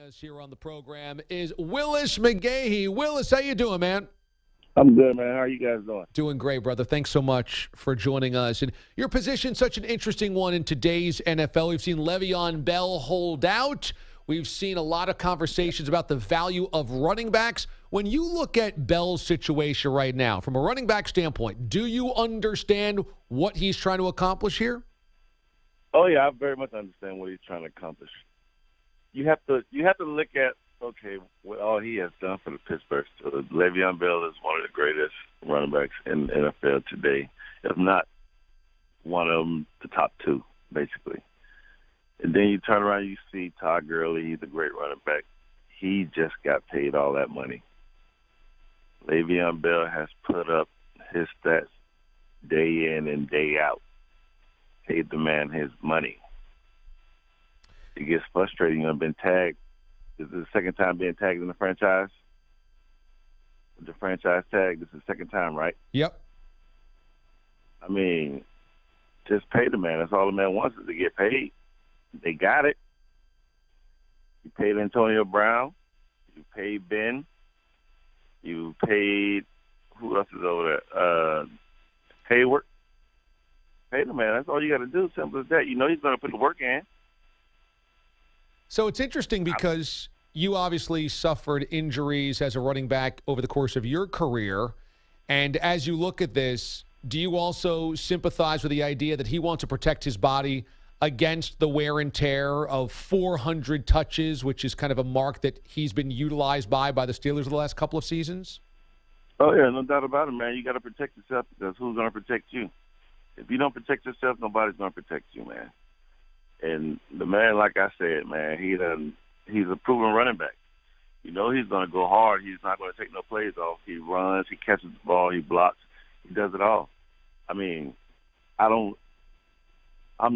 Us here on the program is Willis McGahee. Willis, how you doing, man? I'm good, man. How are you guys doing? Doing great, brother. Thanks so much for joining us. And your position, such an interesting one in today's NFL. We've seen Le'Veon Bell hold out. We've seen a lot of conversations about the value of running backs. When you look at Bell's situation right now, from a running back standpoint, do you understand what he's trying to accomplish here? Oh, yeah, I very much understand what he's trying to accomplish. You have to look at, okay, what all he has done for the Pittsburgh Steelers. Le'Veon Bell is one of the greatest running backs in the NFL today, if not one of them, the top two, basically. And then you turn around, you see Todd Gurley. He's a great running back. He just got paid all that money. Le'Veon Bell has put up his stats day in and day out. Paid the man his money. It gets frustrating. You've been tagged. This is the second time being tagged in the franchise. The franchise tag, this is the second time, right? Yep. I mean, just pay the man. That's all the man wants is to get paid. They got it. You paid Antonio Brown. You paid Ben. You paid, who else is over there? Hayward. Pay the man. That's all you got to do. Simple as that. You know he's going to put the work in. So it's interesting because you obviously suffered injuries as a running back over the course of your career. And as you look at this, do you also sympathize with the idea that he wants to protect his body against the wear and tear of 400 touches, which is kind of a mark that he's been utilized by the Steelers the last couple of seasons? Oh, yeah, no doubt about it, man. You got to protect yourself because who's going to protect you? If you don't protect yourself, nobody's going to protect you, man. And the man, like I said, man, he's a proven running back. You know he's going to go hard. He's not going to take no plays off. He runs, he catches the ball, he blocks. He does it all. I mean, I'm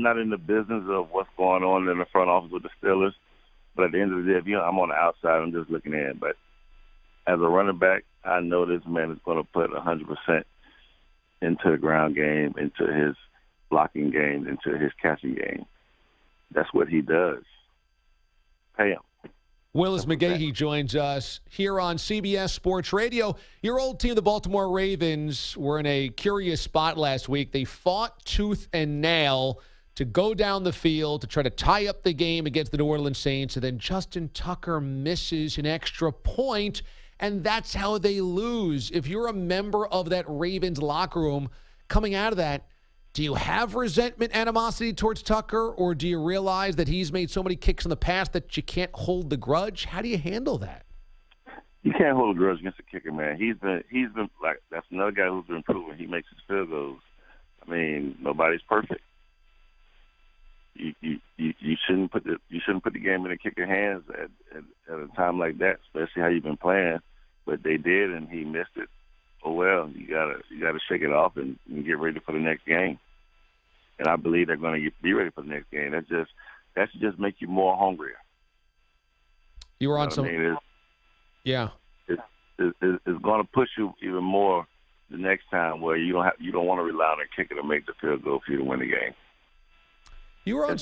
not in the business of what's going on in the front office with the Steelers. But at the end of the day, I'm on the outside, I'm just looking in. But as a running back, I know this man is going to put 100% into the ground game, into his blocking game, into his catching game. That's what he does. Pay him. Willis McGahee joins us here on CBS Sports Radio. Your old team, the Baltimore Ravens, were in a curious spot last week. They fought tooth and nail to go down the field to try to tie up the game against the New Orleans Saints, and then Justin Tucker misses an extra point, and that's how they lose. If you're a member of that Ravens locker room coming out of that, do you have resentment, animosity towards Tucker, or do you realize that he's made so many kicks in the past that you can't hold the grudge? How do you handle that? You can't hold a grudge against a kicker, man. He's been like, that's another guy who's been proven. He makes his field goals. I mean, nobody's perfect. You shouldn't put the game in the kicker hands at a time like that, especially how you've been playing. But they did, and he missed it. Oh well, you gotta shake it off and get ready for the next game. And I believe they're going to be ready for the next game. That should just make you more hungrier. You were on some, yeah. It's going to push you even more the next time, where you don't want to rely on a kicker to make the field goal for you to win the game. You were on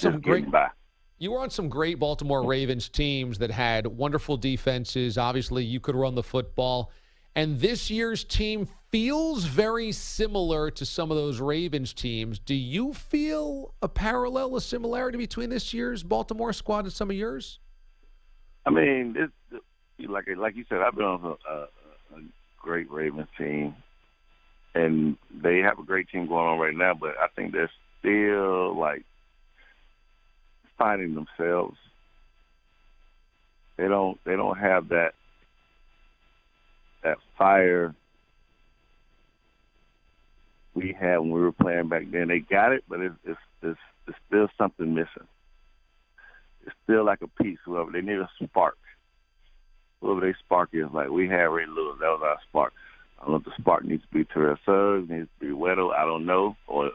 some great Baltimore Ravens teams that had wonderful defenses. Obviously, you could run the football. And this year's team feels very similar to some of those Ravens teams. Do you feel a parallel, a similarity between this year's Baltimore squad and some of yours? I mean, like you said, I've been on a great Ravens team, and they have a great team going on right now. But I think they're still like finding themselves. They don't have that fire we had when we were playing back then. They got it, but it's still something missing. It's still like a piece. Whoever they need a spark. Whoever they spark is, like we had Ray Lewis. That was our spark. I don't know if the spark needs to be Terrell Suggs, needs to be Weddle, I don't know, or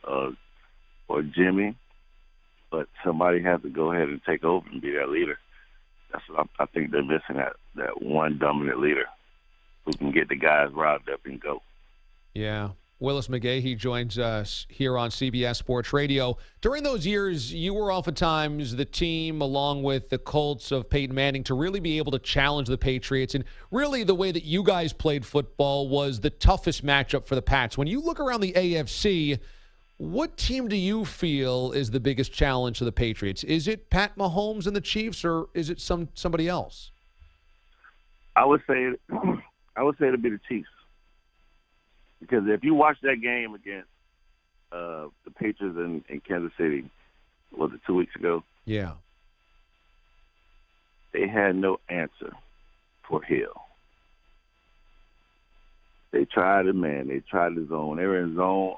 Jimmy. But somebody has to go ahead and take over and be that leader. That's what I think they're missing, that one dominant leader who can get the guys riled up and go. Yeah. Willis McGahee joins us here on CBS Sports Radio. During those years, you were oftentimes the team, along with the Colts of Peyton Manning, to really be able to challenge the Patriots. And really the way that you guys played football was the toughest matchup for the Pats. When you look around the AFC, what team do you feel is the biggest challenge to the Patriots? Is it Pat Mahomes and the Chiefs, or is it somebody else? I would say it'd be the Chiefs. Because if you watch that game against the Patriots in Kansas City, was it 2 weeks ago? Yeah. They had no answer for Hill. They tried it, man. They tried the zone. They were in zone.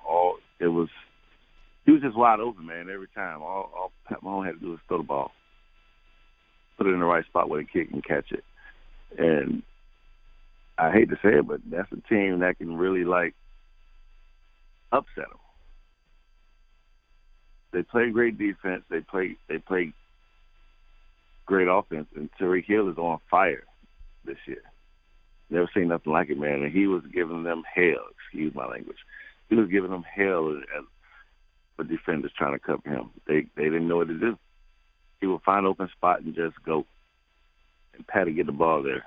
He was just wide open, man, every time. All Pat Mahomes had to do was throw the ball, put it in the right spot where he kick and catch it. And I hate to say it, but that's a team that can really, upset them. They play great defense. They play great offense. And Tyreek Hill is on fire this year. Never seen nothing like it, man. And he was giving them hell. Excuse my language. He was giving them hell for defenders trying to cover him. They didn't know what to do. He would find an open spot and just go. And Pat would get the ball there.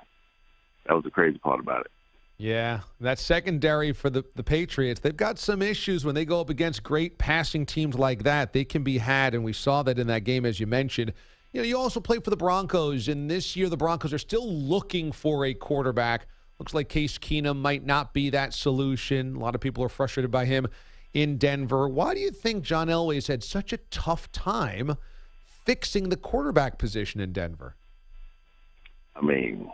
That was the crazy part about it. Yeah, that secondary for the Patriots, they've got some issues when they go up against great passing teams like that. They can be had, and we saw that in that game, as you mentioned. You know, you also play for the Broncos, and this year the Broncos are still looking for a quarterback. Looks like Case Keenum might not be that solution. A lot of people are frustrated by him in Denver. Why do you think John Elway's had such a tough time fixing the quarterback position in Denver? I mean,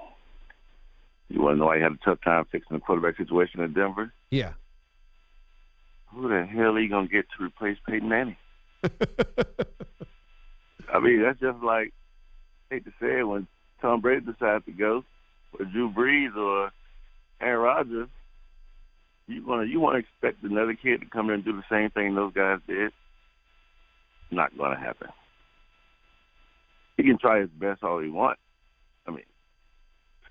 you want to know why he had a tough time fixing the quarterback situation in Denver? Yeah. Who the hell are you going to get to replace Peyton Manning? I mean, that's just like, I hate to say it, when Tom Brady decides to go, or Drew Brees or Aaron Rodgers, you want to expect another kid to come in and do the same thing those guys did? Not going to happen. He can try his best all he wants. I mean,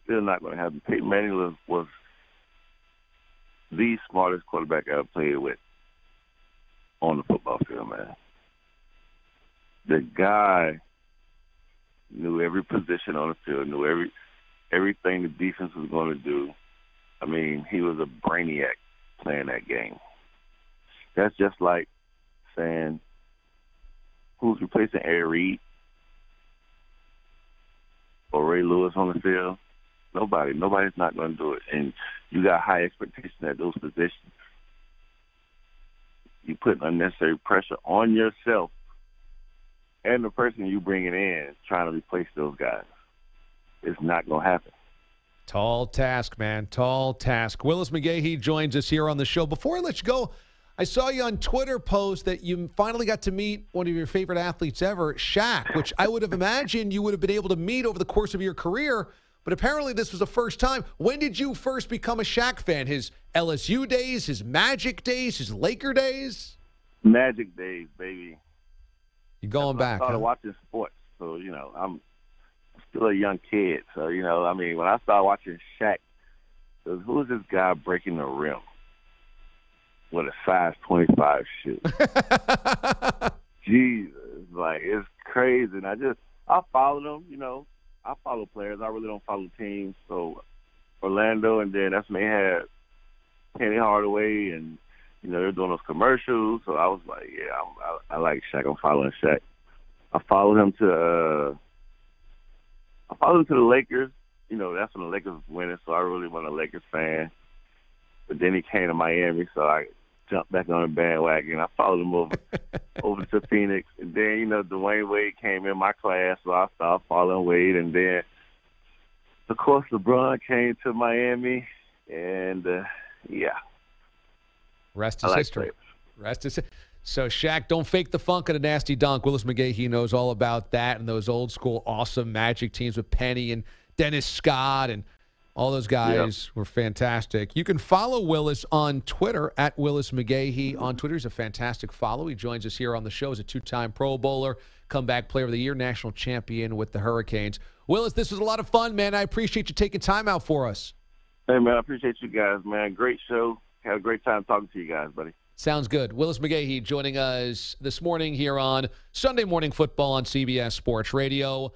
still not going to happen. Peyton Manning was the smartest quarterback I ever played with on the football field, man. The guy knew every position on the field, knew everything the defense was going to do. I mean, he was a brainiac playing that game. That's just like saying, who's replacing Air Reed or Ray Lewis on the field? Nobody. Nobody's not going to do it. And you got high expectations at those positions. You put unnecessary pressure on yourself and the person you bringing in trying to replace those guys. It's not going to happen. Tall task, man. Tall task. Willis McGahee joins us here on the show. Before I let you go, I saw you on Twitter post that you finally got to meet one of your favorite athletes ever, Shaq, which I would have imagined you would have been able to meet over the course of your career, but apparently this was the first time. When did you first become a Shaq fan? His LSU days, his Magic days, his Laker days? Magic days, baby. You going back? I started watching sports, so, you know, I'm still a young kid. So, you know, I mean, when I started watching Shaq, it was, who's this guy breaking the rim with a size 25 shoe? Jesus, like, it's crazy. And I followed them, you know. I follow players. I really don't follow teams. So Orlando, and then that's when they had Penny Hardaway, and, you know, they're doing those commercials. So I was like, yeah, I like Shaq. I'm following Shaq. I followed him to the Lakers. You know, that's when the Lakers was winning, so I really wasn't a Lakers fan. But then he came to Miami, so I jumped back on the bandwagon. I followed him over to Phoenix. And then, you know, Dwayne Wade came in my class, so I started following Wade. And then, of course, LeBron came to Miami. And, yeah. Rest is history. Rest is So, Shaq, don't fake the funk of the nasty dunk. Willis McGahee knows all about that and those old school awesome Magic teams with Penny and Dennis Scott and all those guys were fantastic. You can follow Willis on Twitter at Willis McGahee. On Twitter, he's a fantastic follow. He joins us here on the show as a two-time Pro Bowler, comeback player of the year, national champion with the Hurricanes. Willis, this was a lot of fun, man. I appreciate you taking time out for us. Hey, man, I appreciate you guys, man. Great show. Had a great time talking to you guys, buddy. Sounds good. Willis McGahee joining us this morning here on Sunday Morning Football on CBS Sports Radio.